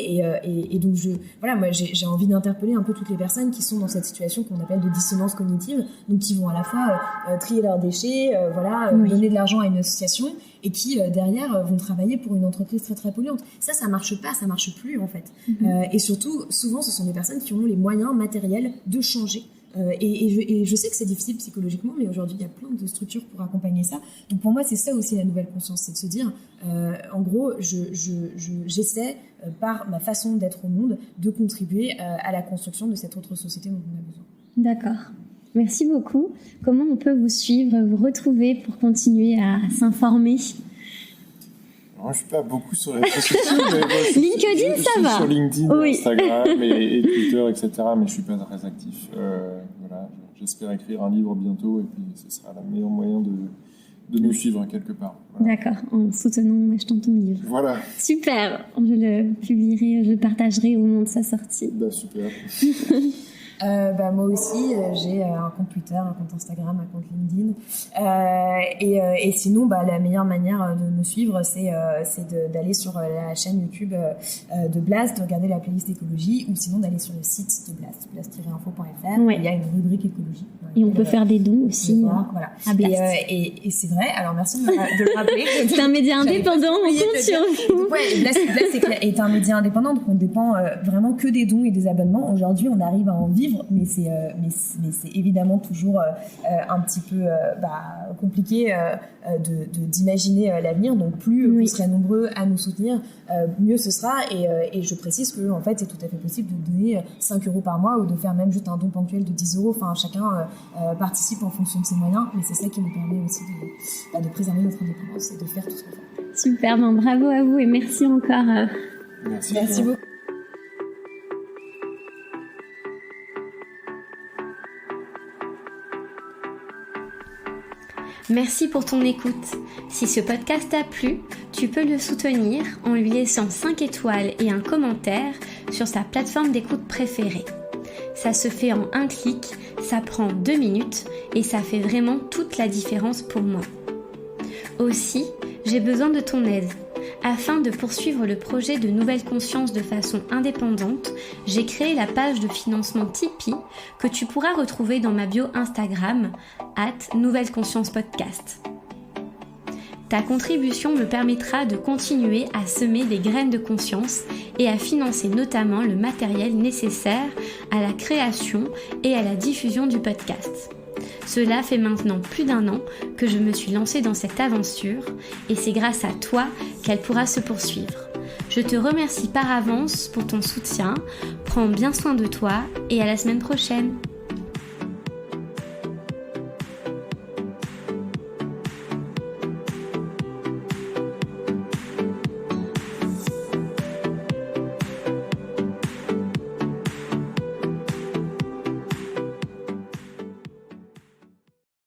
Et donc moi j'ai envie d'interpeller un peu toutes les personnes qui sont dans cette situation qu'on appelle de dissonance cognitive, donc qui vont à la fois trier leurs déchets, donner de l'argent à une association, et qui derrière vont travailler pour une entreprise très très polluante. Ça marche pas, ça marche plus en fait. Et surtout, souvent, ce sont des personnes qui ont les moyens matériels de changer. Et je sais que c'est difficile psychologiquement, mais aujourd'hui, il y a plein de structures pour accompagner ça. Donc pour moi, c'est ça aussi la nouvelle conscience, c'est de se dire, en gros, j'essaie, par ma façon d'être au monde, de contribuer à la construction de cette autre société dont on a besoin. D'accord. Merci beaucoup. Comment on peut vous suivre, vous retrouver pour continuer à s'informer ? Moi, je suis pas beaucoup sur les réseaux sociaux, mais LinkedIn, ça va. Sur LinkedIn, oui. Instagram et Twitter, etc. Mais je suis pas très actif. Voilà, j'espère écrire un livre bientôt et puis ce sera le meilleur moyen de me suivre quelque part. Voilà. D'accord, en soutenant, en achetant ton livre. Voilà. Super. Je le publierai, je le partagerai au moment de sa sortie. Super. Moi aussi, j'ai un compte Twitter, un compte Instagram, un compte LinkedIn. Et sinon, la meilleure manière de me suivre, c'est d'aller sur la chaîne YouTube de Blast, de regarder la playlist écologie, ou sinon d'aller sur le site de Blast, blast-info.fr. Ouais. Il y a une rubrique écologie. Et on peut faire des dons aussi. Voilà. À Blast. Et c'est vrai, alors merci de le rappeler. C'est un média indépendant, on compte sur vous. Ouais, Blast est un média indépendant, donc on dépend vraiment que des dons et des abonnements. Aujourd'hui, on arrive à en vivre, mais c'est évidemment toujours un petit peu compliqué d'imaginer l'avenir. Donc plus vous serez nombreux à nous soutenir, mieux ce sera. Et je précise que en fait, c'est tout à fait possible de donner 5 € par mois ou de faire même juste un don ponctuel de 10 €. Enfin, chacun participe en fonction de ses moyens, mais c'est ça qui nous permet aussi de préserver notre indépendance et de faire tout ce qu'on fait. Super, bravo à vous et merci encore. Merci beaucoup. Merci pour ton écoute. Si ce podcast t'a plu, tu peux le soutenir en lui laissant 5 étoiles et un commentaire sur sa plateforme d'écoute préférée. Ça se fait en un clic, ça prend 2 minutes et ça fait vraiment toute la différence pour moi. Aussi, j'ai besoin de ton aide. Afin de poursuivre le projet de Nouvelle Conscience de façon indépendante, j'ai créé la page de financement Tipeee que tu pourras retrouver dans ma bio Instagram @NouvelleConsciencePodcast. Ta contribution me permettra de continuer à semer des graines de conscience et à financer notamment le matériel nécessaire à la création et à la diffusion du podcast. Cela fait maintenant plus d'1 an que je me suis lancée dans cette aventure et c'est grâce à toi qu'elle pourra se poursuivre. Je te remercie par avance pour ton soutien, prends bien soin de toi et à la semaine prochaine.